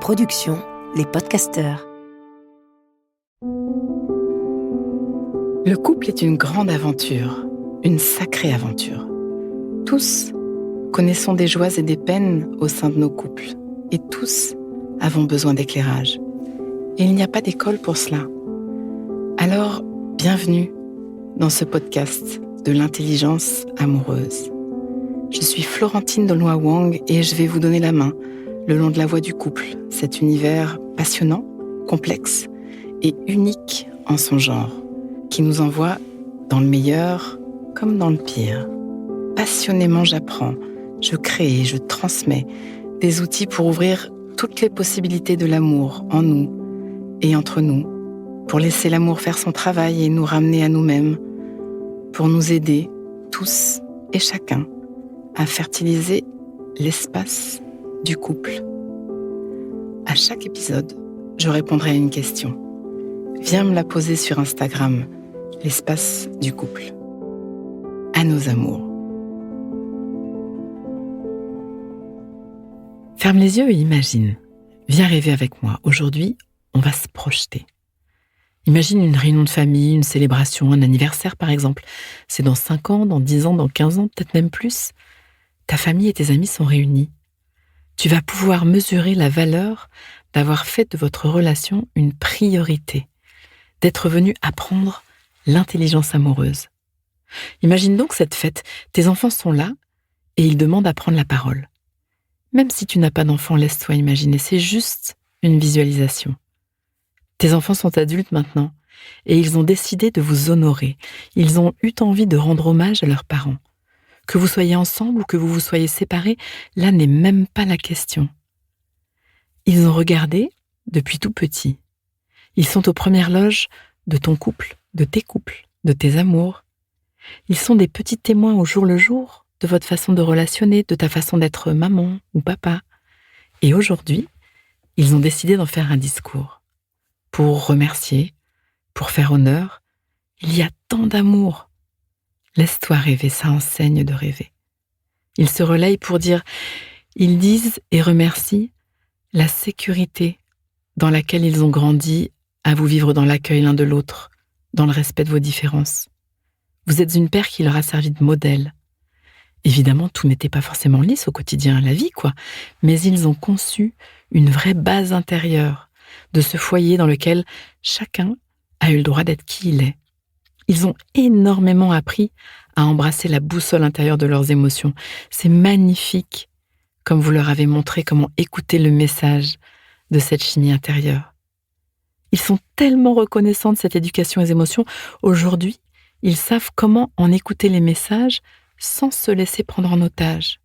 Productions, les podcasteurs. Le couple est une grande aventure, une sacrée aventure. Tous connaissons des joies et des peines au sein de nos couples, et tous avons besoin d'éclairage. Et il n'y a pas d'école pour cela. Alors, bienvenue dans ce podcast de l'intelligence amoureuse. Je suis Florentine Dolnoy-Wang et je vais vous donner la main le long de la voie du couple, cet univers passionnant, complexe et unique en son genre, qui nous envoie dans le meilleur comme dans le pire. Passionnément, j'apprends, je crée et je transmets des outils pour ouvrir toutes les possibilités de l'amour en nous et entre nous, pour laisser l'amour faire son travail et nous ramener à nous-mêmes, pour nous aider, tous et chacun, à fertiliser l'espace du couple. À chaque épisode, je répondrai à une question. Viens me la poser sur Instagram, l'espace du couple. À nos amours. Ferme les yeux et imagine. Viens rêver avec moi. Aujourd'hui, on va se projeter. Imagine une réunion de famille, une célébration, un anniversaire par exemple. C'est dans 5 ans, dans 10 ans, dans 15 ans, peut-être même plus. Ta famille et tes amis sont réunis. Tu vas pouvoir mesurer la valeur d'avoir fait de votre relation une priorité, d'être venu apprendre l'intelligence amoureuse. Imagine donc cette fête, tes enfants sont là et ils demandent à prendre la parole. Même si tu n'as pas d'enfants, laisse-toi imaginer, c'est juste une visualisation. Tes enfants sont adultes maintenant et ils ont décidé de vous honorer. Ils ont eu envie de rendre hommage à leurs parents. Que vous soyez ensemble ou que vous vous soyez séparés, là n'est même pas la question. Ils ont regardé depuis tout petit. Ils sont aux premières loges de ton couple, de tes couples, de tes amours. Ils sont des petits témoins au jour le jour de votre façon de relationner, de ta façon d'être maman ou papa. Et aujourd'hui, ils ont décidé d'en faire un discours. Pour remercier, pour faire honneur, il y a tant d'amour. Laisse-toi rêver, ça enseigne de rêver. Ils se relayent pour dire, ils disent et remercient la sécurité dans laquelle ils ont grandi à vous vivre dans l'accueil l'un de l'autre, dans le respect de vos différences. Vous êtes une paire qui leur a servi de modèle. Évidemment, tout n'était pas forcément lisse au quotidien, la vie, mais ils ont conçu une vraie base intérieure de ce foyer dans lequel chacun a eu le droit d'être qui il est. Ils ont énormément appris à embrasser la boussole intérieure de leurs émotions. C'est magnifique, comme vous leur avez montré comment écouter le message de cette chimie intérieure. Ils sont tellement reconnaissants de cette éducation aux émotions. Aujourd'hui, ils savent comment en écouter les messages sans se laisser prendre en otage.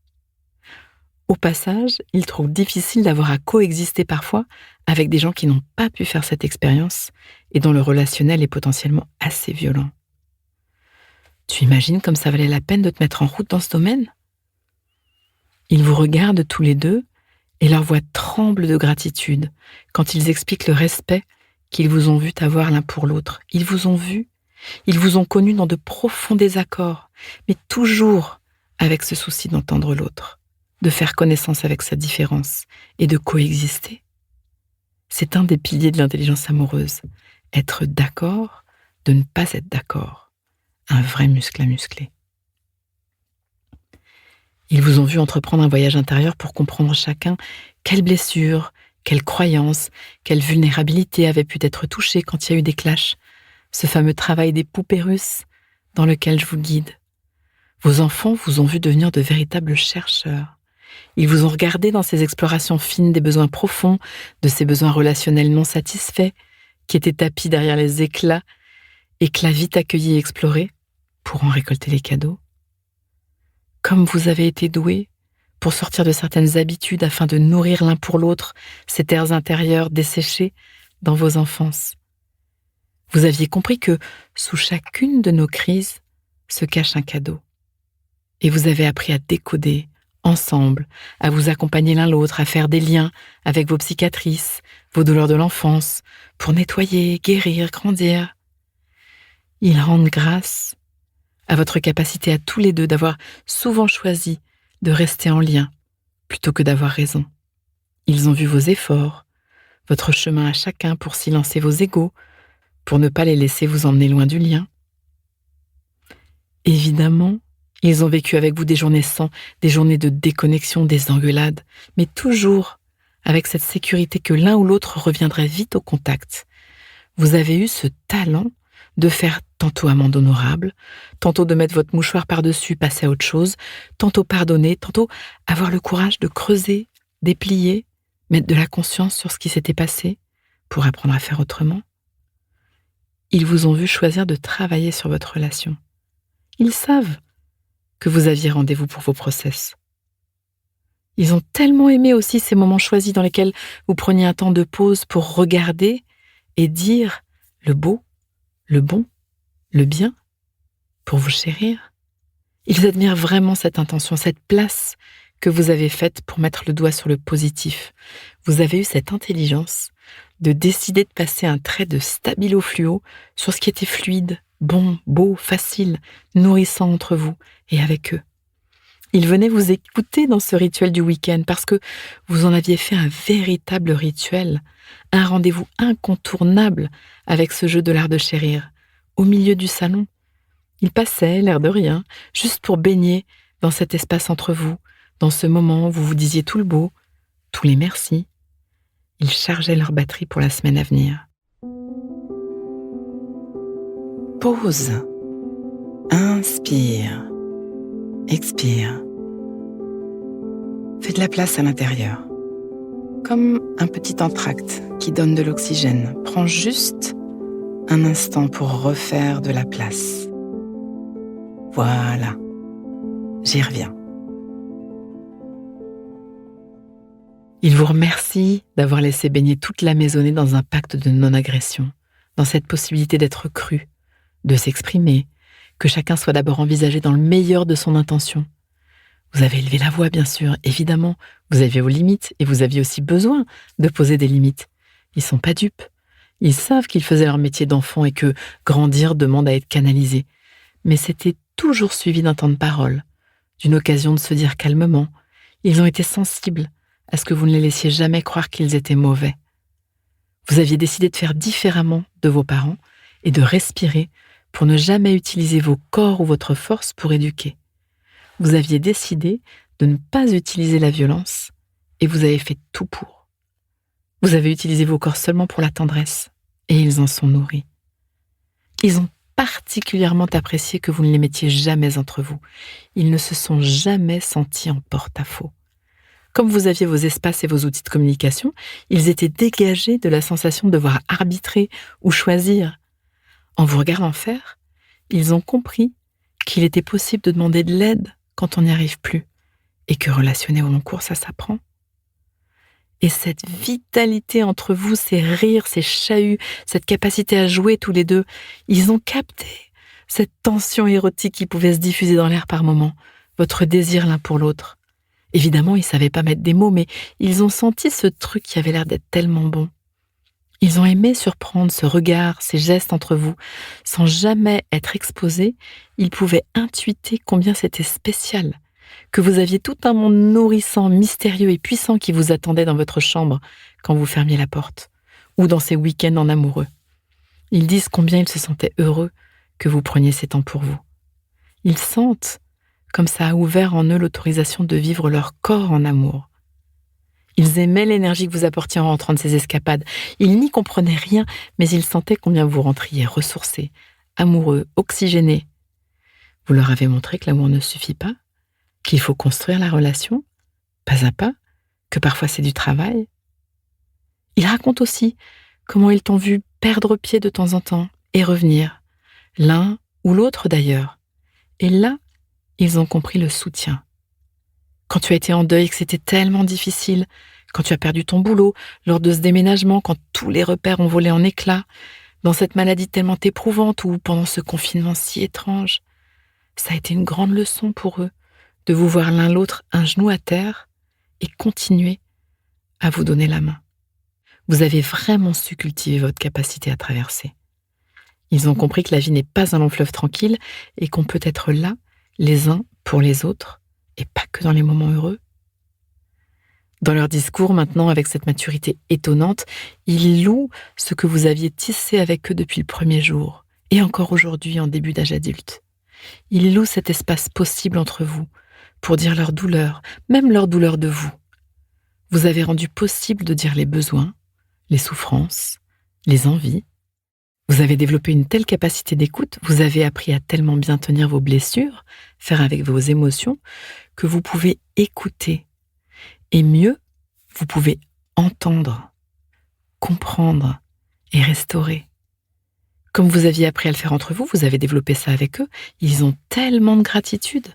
Au passage, ils trouvent difficile d'avoir à coexister parfois avec des gens qui n'ont pas pu faire cette expérience et dont le relationnel est potentiellement assez violent. Tu imagines comme ça valait la peine de te mettre en route dans ce domaine ? Ils vous regardent tous les deux et leur voix tremble de gratitude quand ils expliquent le respect qu'ils vous ont vu avoir l'un pour l'autre. Ils vous ont vu, ils vous ont connu dans de profonds désaccords, mais toujours avec ce souci d'entendre l'autre, de faire connaissance avec sa différence et de coexister. C'est un des piliers de l'intelligence amoureuse. Être d'accord, de ne pas être d'accord. Un vrai muscle à muscler. Ils vous ont vu entreprendre un voyage intérieur pour comprendre chacun quelle blessure, quelle croyance, quelle vulnérabilité avait pu être touchée quand il y a eu des clashs. Ce fameux travail des poupées russes dans lequel je vous guide. Vos enfants vous ont vu devenir de véritables chercheurs. Ils vous ont regardé dans ces explorations fines des besoins profonds, de ces besoins relationnels non satisfaits, qui étaient tapis derrière les éclats vite accueillis et explorés, pour en récolter les cadeaux. Comme vous avez été doués pour sortir de certaines habitudes afin de nourrir l'un pour l'autre ces terres intérieures desséchées dans vos enfances. Vous aviez compris que sous chacune de nos crises se cache un cadeau. Et vous avez appris à décoder ensemble, à vous accompagner l'un l'autre, à faire des liens avec vos cicatrices, vos douleurs de l'enfance, pour nettoyer, guérir, grandir. Ils rendent grâce à votre capacité à tous les deux d'avoir souvent choisi de rester en lien plutôt que d'avoir raison. Ils ont vu vos efforts, votre chemin à chacun pour silencer vos égos, pour ne pas les laisser vous emmener loin du lien. Évidemment, ils ont vécu avec vous des journées sans, des journées de déconnexion, des engueulades, mais toujours avec cette sécurité que l'un ou l'autre reviendrait vite au contact. Vous avez eu ce talent de faire tantôt amende honorable, tantôt de mettre votre mouchoir par-dessus, passer à autre chose, tantôt pardonner, tantôt avoir le courage de creuser, déplier, mettre de la conscience sur ce qui s'était passé pour apprendre à faire autrement. Ils vous ont vu choisir de travailler sur votre relation. Ils savent que vous aviez rendez-vous pour vos process. Ils ont tellement aimé aussi ces moments choisis dans lesquels vous preniez un temps de pause pour regarder et dire le beau, le bon, le bien, pour vous chérir. Ils admirent vraiment cette intention, cette place que vous avez faite pour mettre le doigt sur le positif. Vous avez eu cette intelligence de décider de passer un trait de stabilo fluo sur ce qui était fluide, bon, beau, facile, nourrissant entre vous et avec eux. Ils venaient vous écouter dans ce rituel du week-end parce que vous en aviez fait un véritable rituel, un rendez-vous incontournable avec ce jeu de l'art de chérir, au milieu du salon. Ils passaient, l'air de rien, juste pour baigner dans cet espace entre vous, dans ce moment où vous vous disiez tout le beau, tous les merci. Ils chargeaient leur batterie pour la semaine à venir. Pause. Inspire. Expire. Fais de la place à l'intérieur. Comme un petit entracte qui donne de l'oxygène. Prends juste un instant pour refaire de la place. Voilà. J'y reviens. Il vous remercie d'avoir laissé baigner toute la maisonnée dans un pacte de non-agression, dans cette possibilité d'être cru, de s'exprimer, que chacun soit d'abord envisagé dans le meilleur de son intention. Vous avez élevé la voix, bien sûr, évidemment, vous aviez vos limites et vous aviez aussi besoin de poser des limites. Ils sont pas dupes. Ils savent qu'ils faisaient leur métier d'enfant et que grandir demande à être canalisé. Mais c'était toujours suivi d'un temps de parole, d'une occasion de se dire calmement. Ils ont été sensibles à ce que vous ne les laissiez jamais croire qu'ils étaient mauvais. Vous aviez décidé de faire différemment de vos parents et de respirer pour ne jamais utiliser vos corps ou votre force pour éduquer. Vous aviez décidé de ne pas utiliser la violence et vous avez fait tout pour. Vous avez utilisé vos corps seulement pour la tendresse et ils en sont nourris. Ils ont particulièrement apprécié que vous ne les mettiez jamais entre vous. Ils ne se sont jamais sentis en porte-à-faux. Comme vous aviez vos espaces et vos outils de communication, ils étaient dégagés de la sensation de devoir arbitrer ou choisir. En vous regardant faire, ils ont compris qu'il était possible de demander de l'aide quand on n'y arrive plus et que relationner au long cours, ça s'apprend. Et cette vitalité entre vous, ces rires, ces chahuts, cette capacité à jouer tous les deux, ils ont capté cette tension érotique qui pouvait se diffuser dans l'air par moments, votre désir l'un pour l'autre. Évidemment, ils ne savaient pas mettre des mots, mais ils ont senti ce truc qui avait l'air d'être tellement bon. Ils ont aimé surprendre ce regard, ces gestes entre vous. Sans jamais être exposés, ils pouvaient intuiter combien c'était spécial, que vous aviez tout un monde nourrissant, mystérieux et puissant qui vous attendait dans votre chambre quand vous fermiez la porte, ou dans ces week-ends en amoureux. Ils disent combien ils se sentaient heureux que vous preniez ces temps pour vous. Ils sentent comme ça a ouvert en eux l'autorisation de vivre leur corps en amour. Ils aimaient l'énergie que vous apportiez en rentrant de ces escapades. Ils n'y comprenaient rien, mais ils sentaient combien vous rentriez ressourcés, amoureux, oxygénés. Vous leur avez montré que l'amour ne suffit pas, qu'il faut construire la relation, pas à pas, que parfois c'est du travail. Ils racontent aussi comment ils t'ont vu perdre pied de temps en temps et revenir, l'un ou l'autre d'ailleurs. Et là, ils ont compris le soutien. Quand tu as été en deuil et que c'était tellement difficile, quand tu as perdu ton boulot, lors de ce déménagement, quand tous les repères ont volé en éclats, dans cette maladie tellement éprouvante ou pendant ce confinement si étrange, ça a été une grande leçon pour eux de vous voir l'un l'autre un genou à terre et continuer à vous donner la main. Vous avez vraiment su cultiver votre capacité à traverser. Ils ont compris que la vie n'est pas un long fleuve tranquille et qu'on peut être là, les uns pour les autres, et pas que dans les moments heureux. Dans leur discours, maintenant, avec cette maturité étonnante, ils louent ce que vous aviez tissé avec eux depuis le premier jour, et encore aujourd'hui en début d'âge adulte. Ils louent cet espace possible entre vous, pour dire leur douleur, même leur douleur de vous. Vous avez rendu possible de dire les besoins, les souffrances, les envies. Vous avez développé une telle capacité d'écoute, vous avez appris à tellement bien tenir vos blessures, faire avec vos émotions, que vous pouvez écouter. Et mieux, vous pouvez entendre, comprendre et restaurer. Comme vous aviez appris à le faire entre vous, vous avez développé ça avec eux, ils ont tellement de gratitude.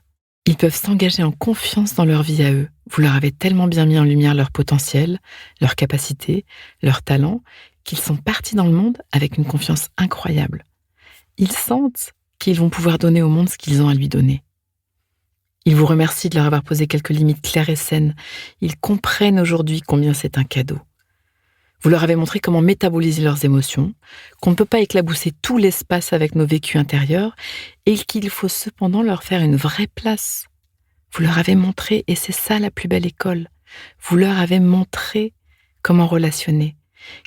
Ils peuvent s'engager en confiance dans leur vie à eux. Vous leur avez tellement bien mis en lumière leur potentiel, leurs capacités, leurs talents, qu'ils sont partis dans le monde avec une confiance incroyable. Ils sentent qu'ils vont pouvoir donner au monde ce qu'ils ont à lui donner. Ils vous remercient de leur avoir posé quelques limites claires et saines. Ils comprennent aujourd'hui combien c'est un cadeau. Vous leur avez montré comment métaboliser leurs émotions, qu'on ne peut pas éclabousser tout l'espace avec nos vécus intérieurs et qu'il faut cependant leur faire une vraie place. Vous leur avez montré, et c'est ça la plus belle école, vous leur avez montré comment relationner,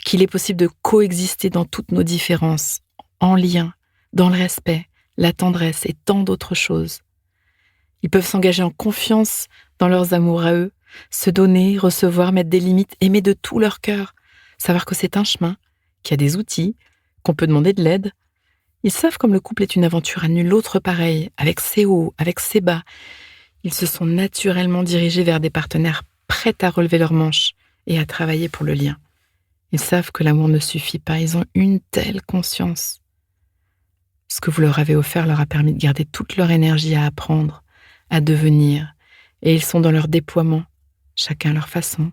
qu'il est possible de coexister dans toutes nos différences, en lien, dans le respect, la tendresse et tant d'autres choses. Ils peuvent s'engager en confiance dans leurs amours à eux, se donner, recevoir, mettre des limites, aimer de tout leur cœur, savoir que c'est un chemin, qu'il y a des outils, qu'on peut demander de l'aide. Ils savent comme le couple est une aventure à nul autre pareil, avec ses hauts, avec ses bas. Ils se sont naturellement dirigés vers des partenaires prêts à relever leurs manches et à travailler pour le lien. Ils savent que l'amour ne suffit pas, ils ont une telle conscience. Ce que vous leur avez offert leur a permis de garder toute leur énergie à apprendre, à devenir, et ils sont dans leur déploiement, chacun à leur façon.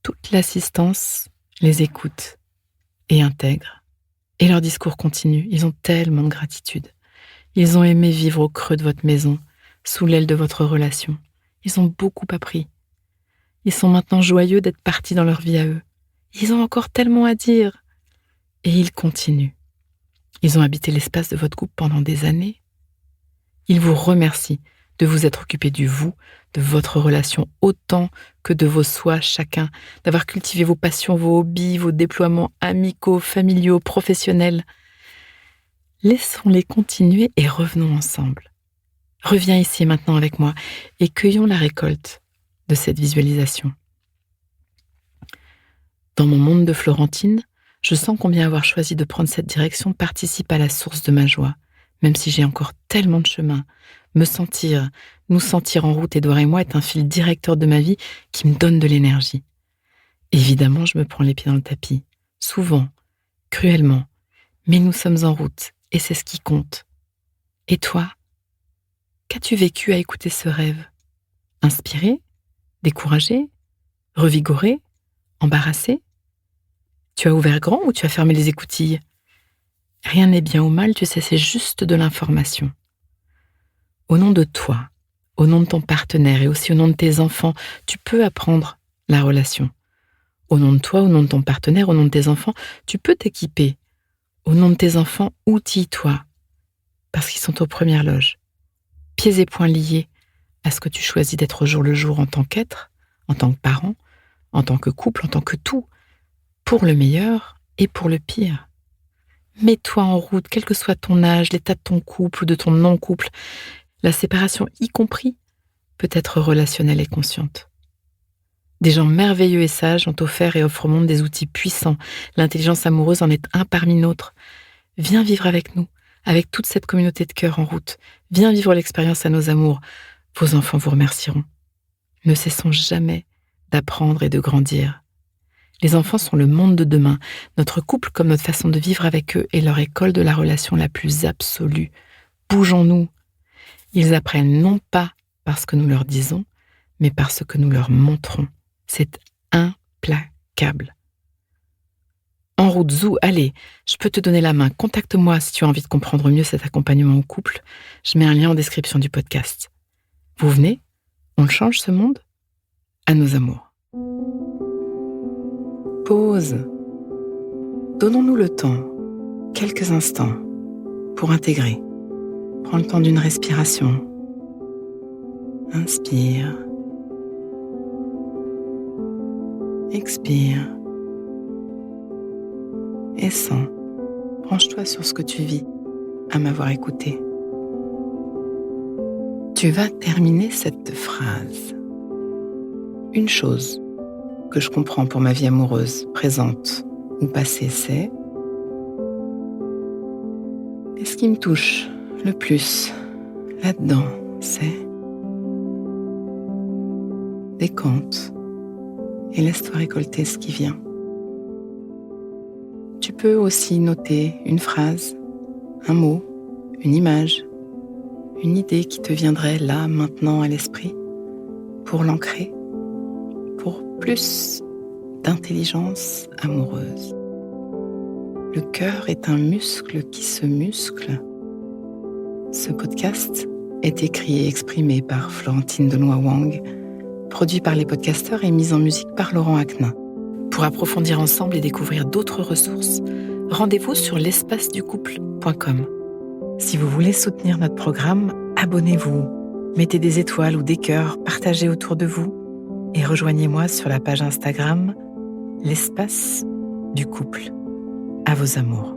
Toute l'assistance les écoute et intègre, et leur discours continue. Ils ont tellement de gratitude. Ils ont aimé vivre au creux de votre maison, sous l'aile de votre relation. Ils ont beaucoup appris. Ils sont maintenant joyeux d'être partis dans leur vie à eux. Ils ont encore tellement à dire. Et ils continuent. Ils ont habité l'espace de votre couple pendant des années. Ils vous remercient de vous être occupé du vous, de votre relation autant que de vos soins chacun, d'avoir cultivé vos passions, vos hobbies, vos déploiements amicaux, familiaux, professionnels. Laissons-les continuer et revenons ensemble. Reviens ici et maintenant avec moi et cueillons la récolte de cette visualisation. Dans mon monde de Florentine, je sens combien avoir choisi de prendre cette direction participe à la source de ma joie, même si j'ai encore tellement de chemin. Nous sentir en route, Édouard et moi, est un fil directeur de ma vie qui me donne de l'énergie. Évidemment, je me prends les pieds dans le tapis, souvent, cruellement, mais nous sommes en route et c'est ce qui compte. Et toi, qu'as-tu vécu à écouter ce rêve? Inspiré? Découragé? Revigoré? Embarrassé? Tu as ouvert grand ou tu as fermé les écoutilles? Rien n'est bien ou mal, tu sais, c'est juste de l'information. Au nom de toi, au nom de ton partenaire et aussi au nom de tes enfants, tu peux apprendre la relation. Au nom de toi, au nom de ton partenaire, au nom de tes enfants, tu peux t'équiper. Au nom de tes enfants, outille-toi, parce qu'ils sont aux premières loges. Pieds et poings liés à ce que tu choisis d'être au jour le jour en tant qu'être, en tant que parent, en tant que couple, en tant que tout, pour le meilleur et pour le pire. Mets-toi en route, quel que soit ton âge, l'état de ton couple ou de ton non-couple. La séparation, y compris, peut être relationnelle et consciente. Des gens merveilleux et sages ont offert et offrent au monde des outils puissants. L'intelligence amoureuse en est un parmi d'autres. Viens vivre avec nous, avec toute cette communauté de cœur en route. Viens vivre l'expérience à nos amours. Vos enfants vous remercieront. Ne cessons jamais d'apprendre et de grandir. Les enfants sont le monde de demain. Notre couple, comme notre façon de vivre avec eux, est leur école de la relation la plus absolue. Bougeons-nous. Ils apprennent non pas parce que nous leur disons, mais parce que nous leur montrons. C'est implacable. En route, Zou, allez, je peux te donner la main. Contacte-moi si tu as envie de comprendre mieux cet accompagnement au couple. Je mets un lien en description du podcast. Vous venez? On le change, ce monde? À nos amours. Pause. Donnons-nous le temps, quelques instants, pour intégrer. Prends le temps d'une respiration. Inspire. Expire. Et sens. Branche-toi sur ce que tu vis à m'avoir écouté. Tu vas terminer cette phrase. Une chose que je comprends pour ma vie amoureuse, présente ou passée, c'est: et ce qui me touche le plus là-dedans, c'est... Décompte et laisse-toi récolter ce qui vient. Tu peux aussi noter une phrase, un mot, une image, une idée qui te viendrait là, maintenant, à l'esprit, pour l'ancrer, pour plus d'intelligence amoureuse. Le cœur est un muscle qui se muscle. Ce podcast est écrit et exprimé par Florentine Denoy-Wang, produit par les podcasteurs et mis en musique par Laurent Aknin. Pour approfondir ensemble et découvrir d'autres ressources, rendez-vous sur l'espaceducouple.com. Si vous voulez soutenir notre programme, abonnez-vous, mettez des étoiles ou des cœurs, partagez autour de vous et rejoignez-moi sur la page Instagram L'Espace du Couple. À vos amours.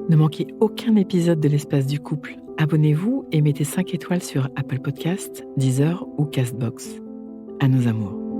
Ne manquez aucun épisode de l'Espace du Couple. Abonnez-vous et mettez 5 étoiles sur Apple Podcasts, Deezer ou Castbox. À nos amours.